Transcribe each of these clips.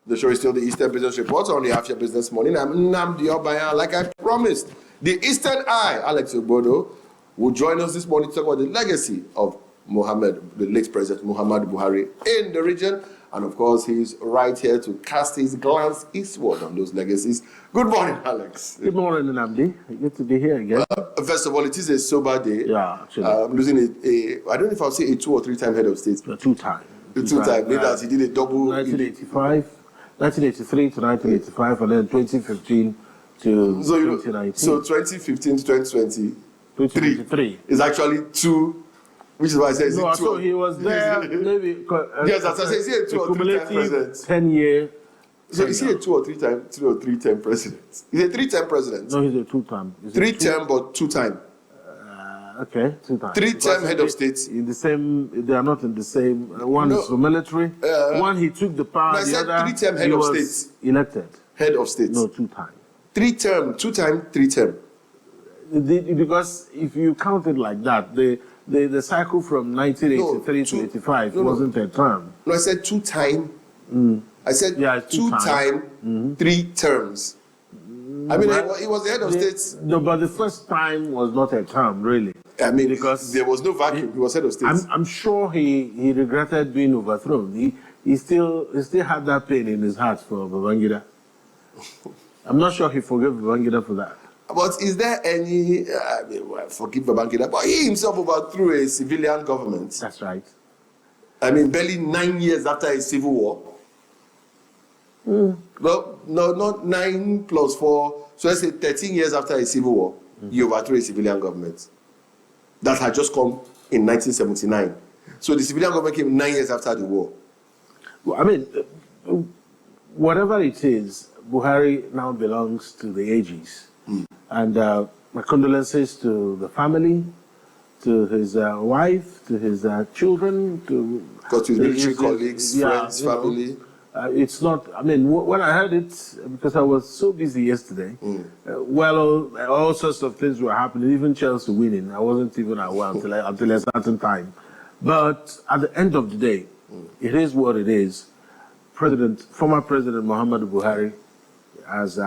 The show is still the Eastern Business Report on the Afia Business Morning. I'm Nnamdi Kanu. Like I promised, the Eastern Eye, Alex Ogbodo, will join us this morning to talk about the legacy of the late President Muhammadu Buhari in the region. And of course, he's right here to cast his glance eastward on those legacies. Good morning, Alex. Good morning, Nnamdi. Good to be here again. First of all, it is a sober day. Yeah, actually. I'm losing I don't know if I'll say a 2 or 3 time head of state. A two-time. Two-time. Maybe that he did a double. 1983 to 1985, and then 2015 to 2019. So 2015 to 2020. 2023 is actually 2. Which is why I say it's 2. No, so he was there maybe. Yes, as I say, is he a 2 or 3 time president? 10-year. So is he a 2 or 3 time, 2 or 3 term president? He's a 3-term president. No, he's a 2-term. 3-term, but 2-time. Okay, 2-time. 3-term head of state. In the same, they are not in the same. One is for military. One he took the power. No, the other 3-term head of state. Elected. Head of state. No, 2-time. 3-term, 2-time, 3-term. Because if you count it like that, the cycle from 1983 to 85 wasn't a term. No, I said 2-time. I said 2-time, 3 terms. I mean, he was the head of state. No, but the first time was not a term, really. I mean, because there was no vacuum. He was head of state. I'm sure he regretted being overthrown. He still had that pain in his heart for Babangida. I'm not sure he forgave Babangida for that. But is there any, forgive Babangida, but he himself overthrew a civilian government. That's right. I mean, barely 9 years after a civil war. Well, no, not 9 plus 4. So let's say 13 years after a civil war, he overthrew a civilian government. That had just come in 1979. So the civilian government came 9 years after the war. Well, I mean, whatever it is, Buhari now belongs to the ages. And my condolences to the family, to his wife, to his children, to his military colleagues, friends, family. It's not, I mean, when I heard it, because I was so busy yesterday, all sorts of things were happening, even Chelsea winning. I wasn't even aware until a certain time. But at the end of the day, it is what it is. Former President Muhammadu Buhari has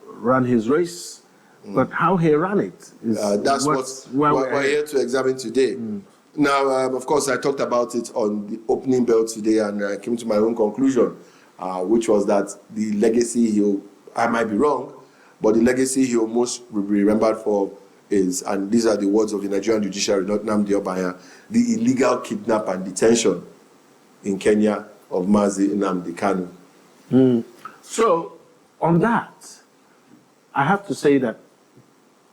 run his race. But how he ran it is that's what we're here to examine today. Now, of course, I talked about it on the opening bell today, and I came to my own conclusion, which was that the legacy I might be wrong, but the legacy he'll most be remembered for is, and these are the words of the Nigerian judiciary, not Nnamdi Kanu, the illegal kidnap and detention in Kenya of Mazi Nnamdi Kanu. So, on that, I have to say that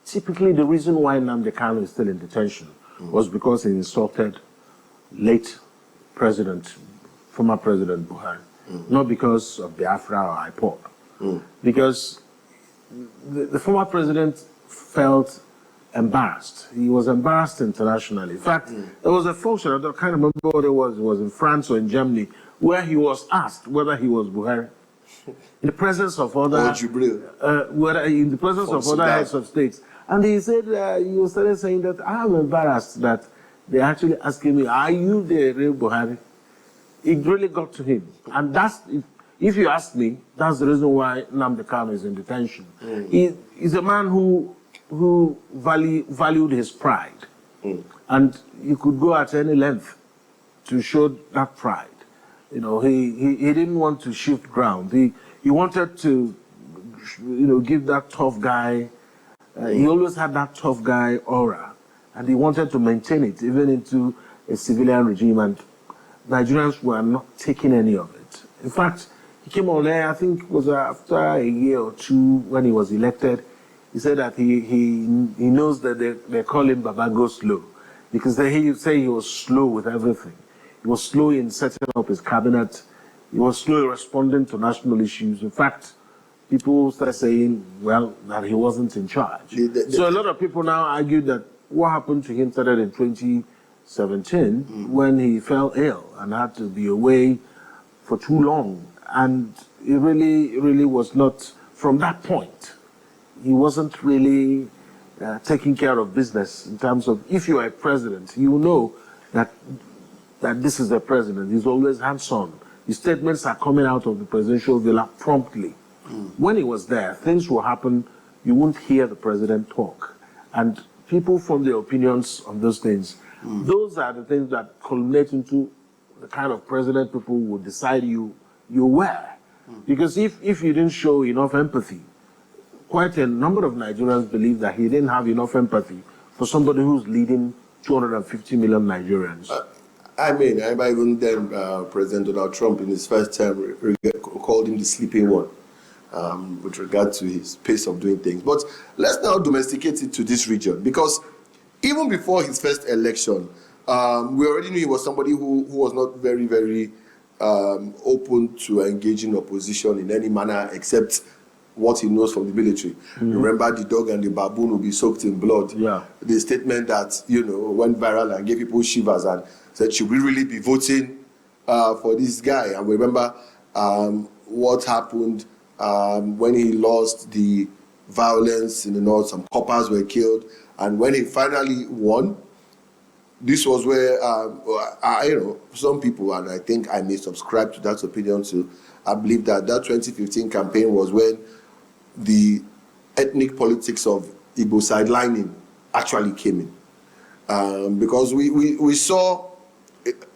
typically the reason why Nnamdi Kanu is still in detention was because he insulted late former President Buhari, not because of Biafra or IPOD. Because the former president felt embarrassed. He was embarrassed internationally. In fact, there was a function, I can't remember what it was in France or in Germany, where he was asked whether he was Buhari. In the presence of other, heads of states. And he said, he started saying that I am embarrassed that they're actually asking me, are you the real Buhari? It really got to him. And that's, if you ask me, that's the reason why Nnamdi Kanu is in detention. He's a man who valued his pride. And he could go at any length to show that pride. You know, he didn't want to shift ground. He wanted to, give that tough guy. He always had that tough guy aura, and he wanted to maintain it even into a civilian regime. And Nigerians were not taking any of it. In fact, he came on there. I think it was after a year or 2 when he was elected. He said that he knows that they call him Babango Slow, because they say he was slow with everything. He was slow in setting up his cabinet. He was slow in responding to national issues. In fact, people started saying, well, that he wasn't in charge. So a lot of people now argue that what happened to him started in 2017 when he fell ill and had to be away for too long. And it really was not, from that point, he wasn't really taking care of business in terms of, if you are a president, you know that this is the president. He's always hands-on. the statements are coming out of the presidential villa promptly. When he was there, things will happen. You won't hear the president talk. And people form their opinions on those things. Those are the things that culminate into the kind of president people would decide you were. Because if you didn't show enough empathy, quite a number of Nigerians believe that he didn't have enough empathy for somebody who's leading 250 million Nigerians. I mean, even then, President Donald Trump in his first term called him the sleeping one with regard to his pace of doing things. But let's now domesticate it to this region, because even before his first election, we already knew he was somebody who was not very, very open to engaging opposition in any manner except what he knows from the military. Remember, the dog and the baboon will be soaked in blood. Yeah. The statement that, went viral and gave people shivers and said, should we really be voting for this guy? And we remember what happened when he lost the violence in the north. Some coppers were killed. And when he finally won, this was where, some people, and I think I may subscribe to that opinion too, I believe that 2015 campaign was when the ethnic politics of Igbo sidelining actually came in. Because we saw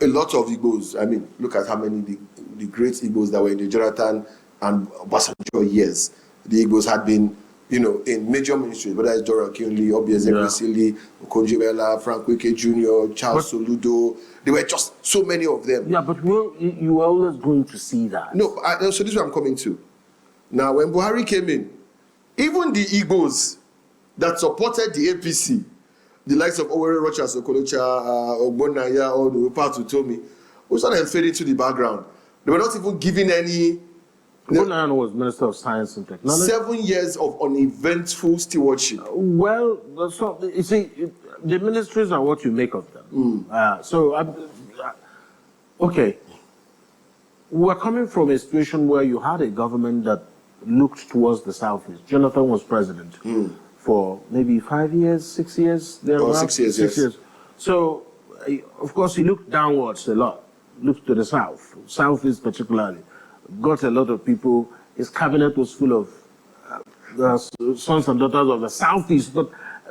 a lot of Igbos. I mean, look at how many the great Igbos that were in the Jonathan and Obasanjo years. The Igbos had been, in major ministries, whether it's Dora Kinley, Obieze Kwesili, Okonjo-Iweala, Frank Wike Jr., Charles Soludo. There were just so many of them. Yeah, but you were always going to see that. No, so this is what I'm coming to. Now, when Buhari came in, even the Igbos that supported the APC, the likes of Owerri Rochas, Okolocha, Ogbonnaya, or Nupatu Tomi, who started fading to the background. They were not even giving any. Ogbonnaya was Minister of Science and Technology. 7 years of uneventful stewardship. Well, so, you see, the ministries are what you make of them. Okay. We're coming from a situation where you had a government that looked towards the southeast. Jonathan was president for maybe 5 years, 6 years. 6 years, yes. So, of course, he looked downwards a lot, looked to the south, southeast particularly. Got a lot of people. His cabinet was full of the sons and daughters of the southeast. But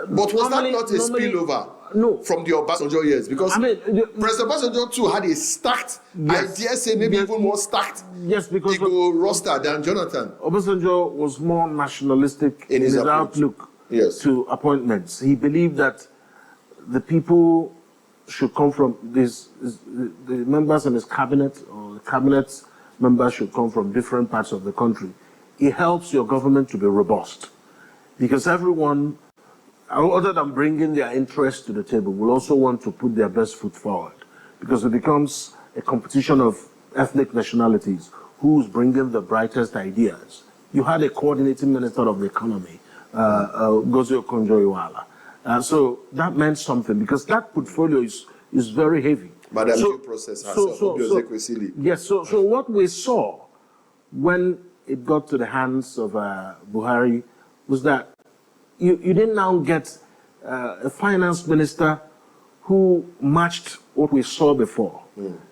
was that not a spillover? No. From the Obasanjo years? Because President Obasanjo too had a stacked, I dare say maybe even more stacked Igbo roster than Jonathan. Obasanjo was more nationalistic in his outlook to appointments. He believed that the people should come from the members in his cabinet, or the cabinet members should come from different parts of the country. It helps your government to be robust, because everyone, other than bringing their interests to the table, will also want to put their best foot forward, because it becomes a competition of ethnic nationalities. Who's bringing the brightest ideas? You had a coordinating minister of the economy, Ngozi Okonjo-Iweala. So that meant something, because that portfolio is very heavy. But the due process has yes, so what we saw when it got to the hands of Buhari was that you didn't now get a finance minister who matched what we saw before.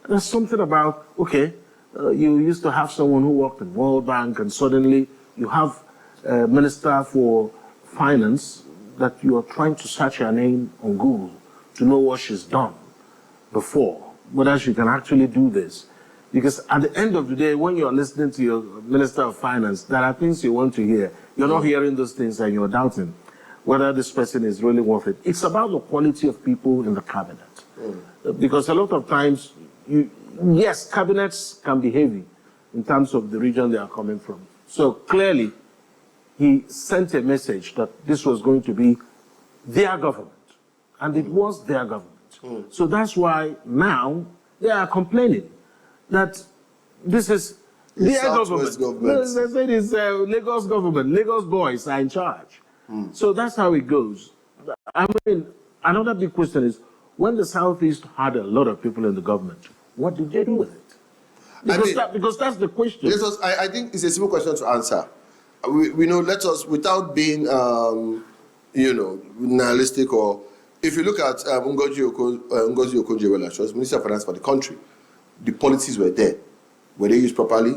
There's something about, you used to have someone who worked in World Bank, and suddenly you have a minister for finance that you are trying to search her name on Google to know what she's done before, whether she can actually do this. Because at the end of the day, when you're listening to your Minister of Finance, there are things you want to hear. You're not hearing those things and you're doubting whether this person is really worth it. It's about the quality of people in the cabinet. Because a lot of times, yes, cabinets can be heavy in terms of the region they are coming from. So clearly, he sent a message that this was going to be their government. And it was their government. So that's why now they are complaining that this is their government. They say it's Lagos government. Lagos boys are in charge. So that's how it goes. I mean, another big question is, when the Southeast had a lot of people in the government, what did they do with it? Because that's the question. I think it's a simple question to answer. We know, let us, without being, nihilistic, or if you look at Ngozi Okonjo-Iweala, she was Minister of Finance for the country. The policies were there. Were they used properly?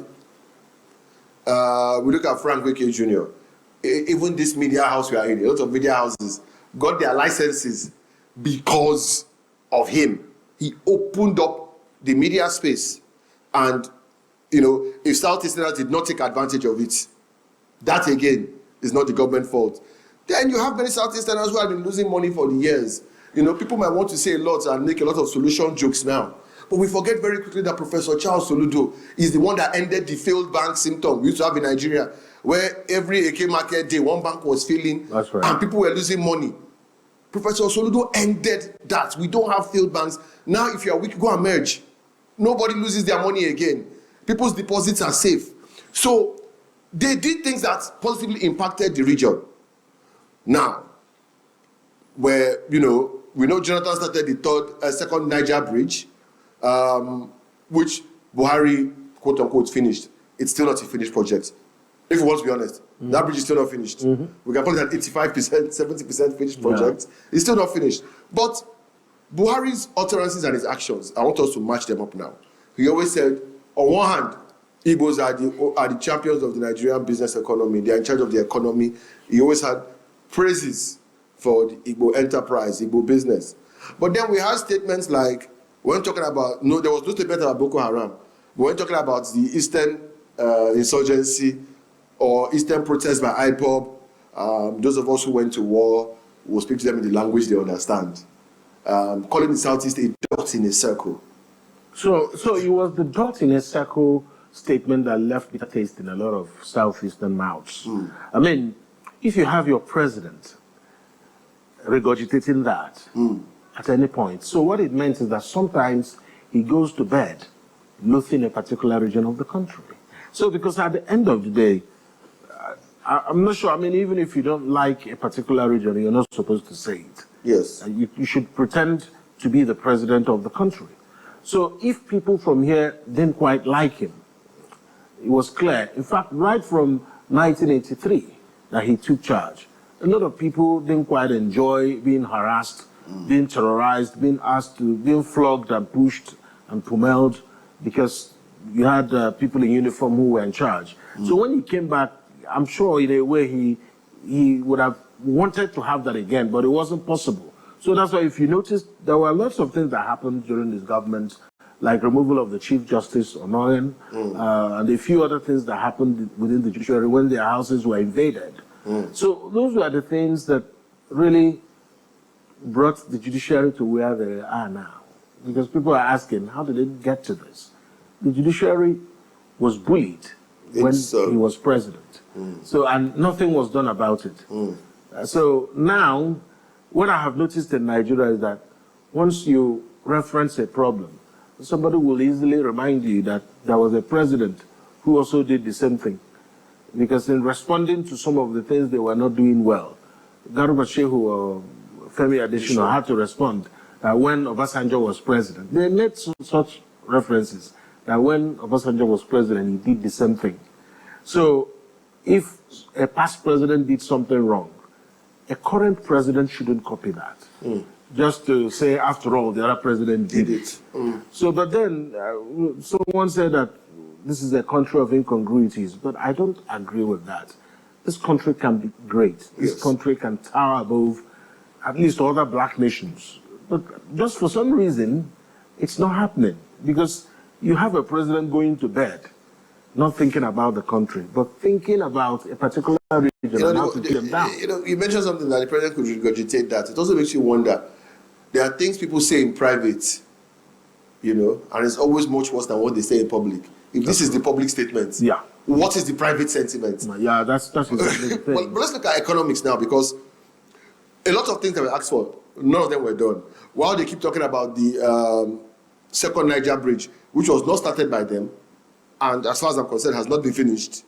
We look at Frank Wike Jr. Even this media house we are in, a lot of media houses got their licenses because of him. He opened up the media space, and if Southeasterners did not take advantage of it, that again is not the government fault. Then you have many Southeasterners who have been losing money for the years. People might want to say a lot and make a lot of solution jokes now. But we forget very quickly that Professor Charles Soludo is the one that ended the failed bank symptom we used to have in Nigeria, where every AK market day, one bank was failing. That's right. And people were losing money. Professor Soludo ended that. We don't have failed banks. Now, if you are weak, go and merge. Nobody loses their money again. People's deposits are safe. So they did things that positively impacted the region. Now, where, we know Jonathan started the second Niger bridge, which Buhari, quote unquote, finished. It's still not a finished project. If you want to be honest, that bridge is still not finished. We can call it an 85%, 70% finished project. Yeah. It's still not finished. But Buhari's utterances and his actions, I want us to match them up now. He always said, on one hand, Igbos are the champions of the Nigerian business economy. They are in charge of the economy. He always had praises for the Igbo enterprise, Igbo business. But then we had statements like, when talking about, there was no statement about Boko Haram. When talking about the Eastern insurgency or Eastern protests by IPOB, those of us who went to war will speak to them in the language they understand. Calling the Southeast a dot in a circle. So it was the dot in a circle statement that left bitter taste in a lot of Southeastern mouths. I mean, if you have your president regurgitating that at any point, so what it meant is that sometimes he goes to bed loathing a particular region of the country. So because at the end of the day, I'm not sure, I mean, even if you don't like a particular region, you're not supposed to say it. Yes. You should pretend to be the president of the country. So if people from here didn't quite like him, it was clear. In fact, right from 1983 that he took charge, a lot of people didn't quite enjoy being harassed, being terrorized, being flogged and pushed and pummeled because you had people in uniform who were in charge. So when he came back, I'm sure in a way he would have wanted to have that again, but it wasn't possible. So that's why if you notice, there were lots of things that happened during this government, like removal of the Chief Justice Onoyen, and a few other things that happened within the judiciary when their houses were invaded. So those were the things that really brought the judiciary to where they are now. Because people are asking, how did it get to this? The judiciary was bullied when he was president. So, and nothing was done about it. So now, what I have noticed in Nigeria is that once you reference a problem, somebody will easily remind you that there was a president who also did the same thing. Because in responding to some of the things they were not doing well, Garuba Shehu or Femi Adesina had to respond when Obasanjo was president. They made such references that when Obasanjo was president, he did the same thing. So if a past president did something wrong, a current president shouldn't copy that. Just to say, after all, the other president did it. So, but then someone said that this is a country of incongruities, but I don't agree with that. This country can be great. This country can tower above at least other black nations. But just for some reason, it's not happening. Because you have a president going to bed, not thinking about the country, but thinking about a particular region and how to take them down. You mentioned something that the president could regurgitate that. It also makes you wonder. There are things people say in private, and it's always much worse than what they say in public. If this is the public statement, what is the private sentiment? Yeah, that's exactly the thing. But let's look at economics now, because a lot of things that were asked for, none of them were done. While they keep talking about the second Niger bridge, which was not started by them, and as far as I'm concerned, has not been finished,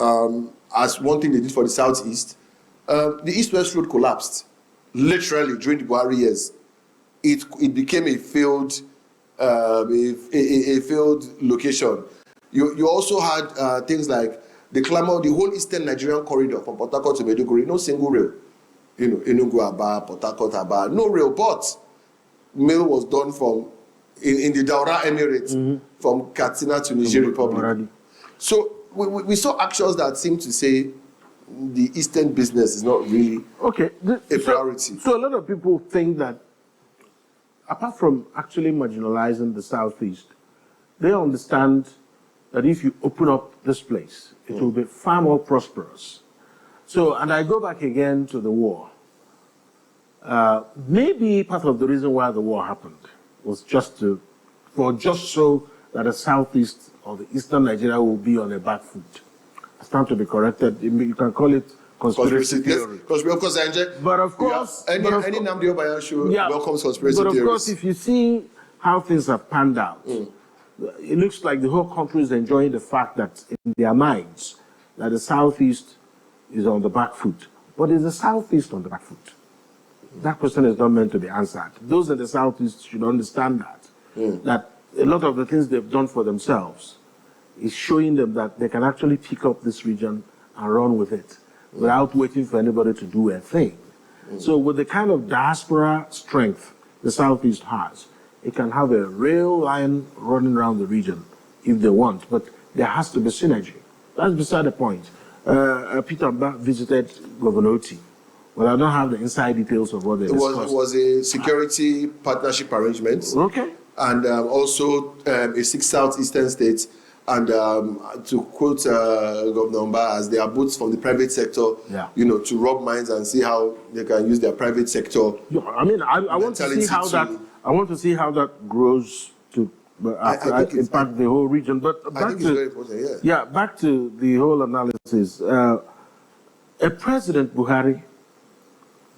as one thing they did for the Southeast, the East-West road collapsed, literally, during the Buhari years. It became a failed location. You also had things like the whole Eastern Nigerian corridor from Port Harcourt to Maiduguri, no single rail. Enugu, Aba, Port Harcourt, Aba, no rail, but mail was done from in the Daura Emirates from Katsina to Niger Republic. Already. So we saw actions that seem to say the Eastern business is not really a priority. So a lot of people think that apart from actually marginalizing the Southeast, they understand that if you open up this place, it will be far more prosperous. So, and I go back again to the war. Maybe part of the reason why the war happened was just so that the Southeast or the Eastern Nigeria will be on a back foot. It's time to be corrected. You can call it conspiracy theory. Because of course, but of course, any Nnamdi Kanu show welcomes conspiracy theories. But of course, if you see how things have panned out, it looks like the whole country is enjoying the fact that in their minds that the Southeast is on the back foot. But is the Southeast on the back foot? That question is not meant to be answered. Those in the Southeast should understand that, that a lot of the things they've done for themselves is showing them that they can actually pick up this region and run with it without waiting for anybody to do a thing. So with the kind of diaspora strength the Southeast has, it can have a rail line running around the region if they want, but there has to be synergy. That's beside the point. Peter Mba visited Governor Oti. Well, I don't have the inside details of what they discussed. It was a security partnership arrangement. Okay. And also a 6 southeastern states. And to quote Governor Mba, as they are boots from the private sector, to rub minds and see how they can use their private sector. Yeah, I mean, I want to see how that. I want to see how that grows to impact the whole region. But back I think it's very important. Yeah, back to the whole analysis. A President Buhari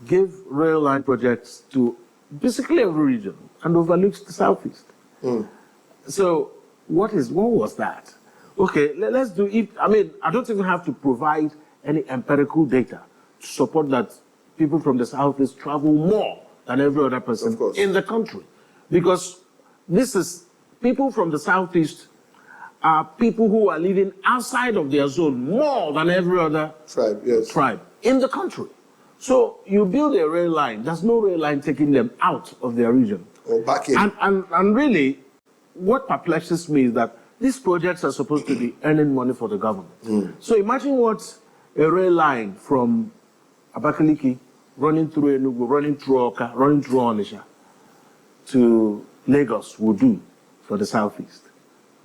gave rail line projects to basically every region and overlooks the Southeast. So what was that? Okay, let's do it. I mean, I don't even have to provide any empirical data to support that people from the Southeast travel more than every other person in the country. Because this is, people from the Southeast are people who are living outside of their zone more than every other tribe in the country. So you build a rail line, there's no rail line taking them out of their region. Or back in. And really, what perplexes me is that these projects are supposed to be earning money for the government. So imagine what a rail line from Abakaliki running through Enugu, running through Oka, running through Onitsha to Lagos will do for the Southeast.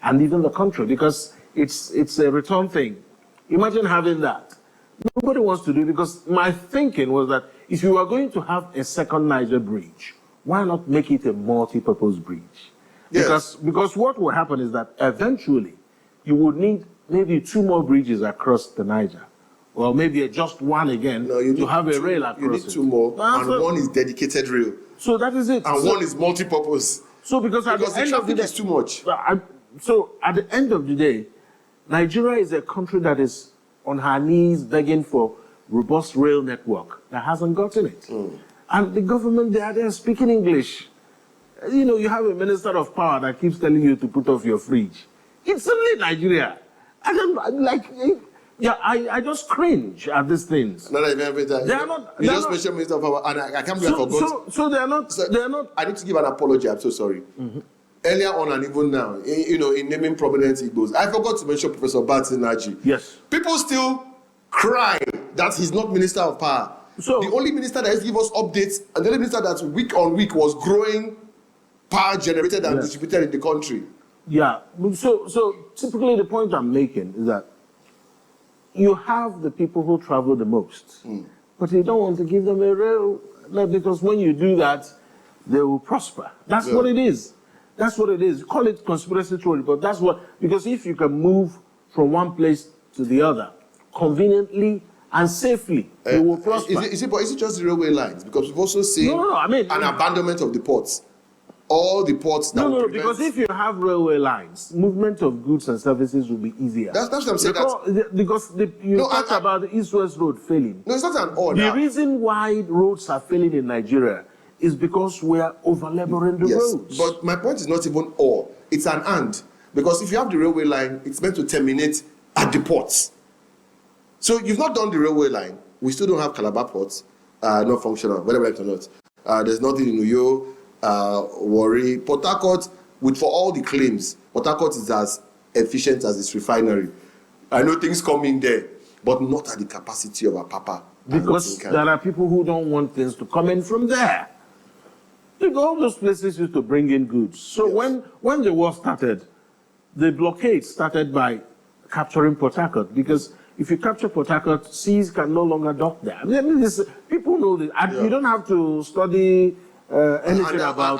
And even the country, because it's a return thing. Imagine having that. Nobody wants to do it because my thinking was that if you are going to have a second Niger bridge, why not make it a multi-purpose bridge? Yes. Because what will happen is that eventually you would need maybe 2 more bridges across the Niger. Or maybe just one again to have a rail across it. You need 2 more, and one is dedicated rail. So that is it. And one is multi-purpose. So because at the end of the day, is too much. So at the end of the day, Nigeria is a country that is on her knees begging for robust rail network that hasn't gotten it. And the government, they are there speaking English. You know, you have a minister of power that keeps telling you to put off your fridge. It's only Nigeria. I just cringe at these things. No, they are not. You just mentioned minister of power, and I can't believe I forgot. So they are not. I need to give an apology. I'm so sorry. Earlier on and even now, in naming prominent Igbos, I forgot to mention Professor Mazi Nnamdi. Yes. People still cry that he's not minister of power. So the only minister that has given us updates, and the only minister that week on week was growing power generated and distributed in the country. Yeah. So typically the point I'm making is that you have the people who travel the most, but you don't want to give them a rail, because when you do that, they will prosper. That's what it is. That's what it is. Call it conspiracy theory, but that's what, because if you can move from one place to the other conveniently and safely, you will prosper. Is it just the railway lines? Because we've also seen an abandonment of the ports. All the ports that No, because if you have railway lines, movement of goods and services will be easier. That's what I'm saying. Because you talked about the East-West Road failing. No, it's not an order. The reason why roads are failing in Nigeria is because we are over-laboring the roads. But my point is not even or, it's an and. Because if you have the railway line, it's meant to terminate at the ports. So you've not done the railway line. We still don't have Calabar ports, not functional, whether right or not. There's nothing in Uyo, Warri, Port Harcourt. for all the claims, Port Harcourt is as efficient as its refinery. I know things come in there, but not at the capacity of Apapa. Because there are people who don't want things to come in from there. All those places used to bring in goods. So yes. when the war started, the blockade started by capturing Port Harcourt, because if you capture Port Harcourt, seas can no longer dock there. I mean, people know this. Yeah. You don't have to study anything about.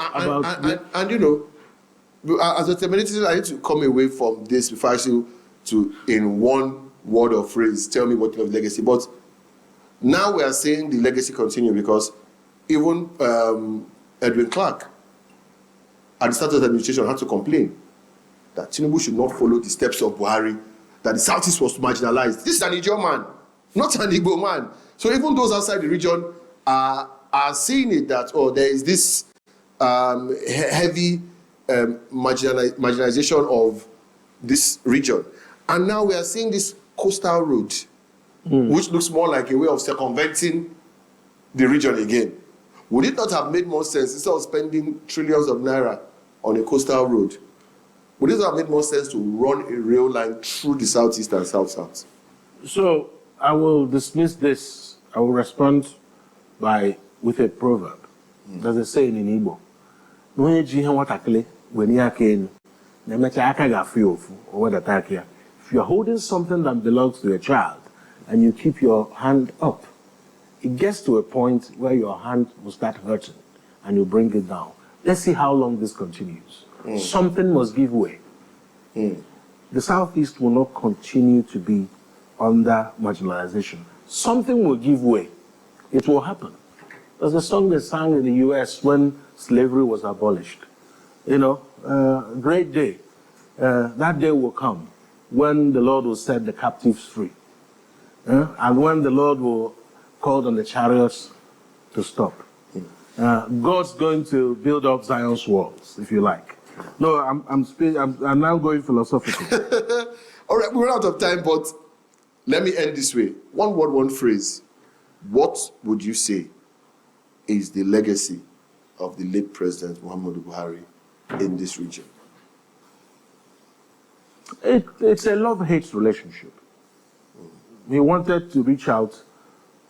You know, as a terminator, I need to come away from this before I say to, in one word or phrase, tell me what kind of legacy. But now we are saying the legacy continue, because even Edwin Clark, at the start of the administration, had to complain that Tinubu should not follow the steps of Buhari, that the Southeast was marginalized. This is an Ijaw man, not an Igbo man. So even those outside the region are seeing it that, there is this heavy marginalization of this region. And now we are seeing this coastal road, which looks more like a way of circumventing the region again. Would it not have made more sense, instead of spending trillions of naira on a coastal road, would it have made more sense to run a rail line through the Southeast and South-South? So I will dismiss this. I will respond with a proverb. There's a saying in Igbo. If you're holding something that belongs to a child and you keep your hand up, it gets to a point where your hand will start hurting and you bring it down. Let's see how long this continues. Something must give way. The Southeast will not continue to be under marginalization. Something will give way. It will happen. There's a song they sang in the US when slavery was abolished. Great day. That day will come when the Lord will set the captives free. And when the Lord will call on the chariots to stop. God's going to build up Zion's walls, if you like. No, I'm now going philosophical. All right, we're out of time, but let me end this way. One word, one phrase. What would you say is the legacy of the late President Muhammadu Buhari in this region? It's a love-hate relationship. He wanted to reach out,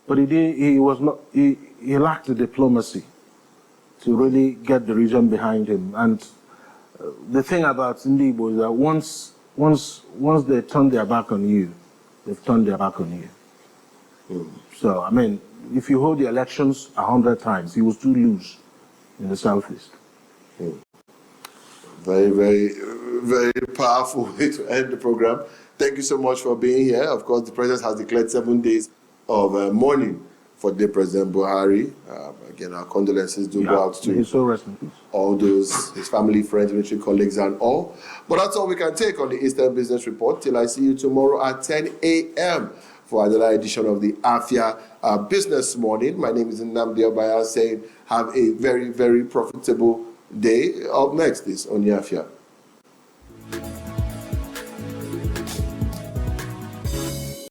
but he lacked the diplomacy to really get the region behind him. And the thing about Ndibo is that once they turn their back on you, they've turned their back on you. So, I mean, if you hold the elections 100 times, you will still lose in the Southeast. Very, very, very powerful way to end the program. Thank you so much for being here. Of course, the President has declared 7 days of mourning for the President Buhari. Again, our condolences do go out to all those, his family, friends, military colleagues, and all. But that's all we can take on the Eastern Business Report. Till I see you tomorrow at 10 a.m. for another edition of the Afia Business Morning. My name is Nnamdi Kanu saying have a very, very profitable day. Up next is on Afia.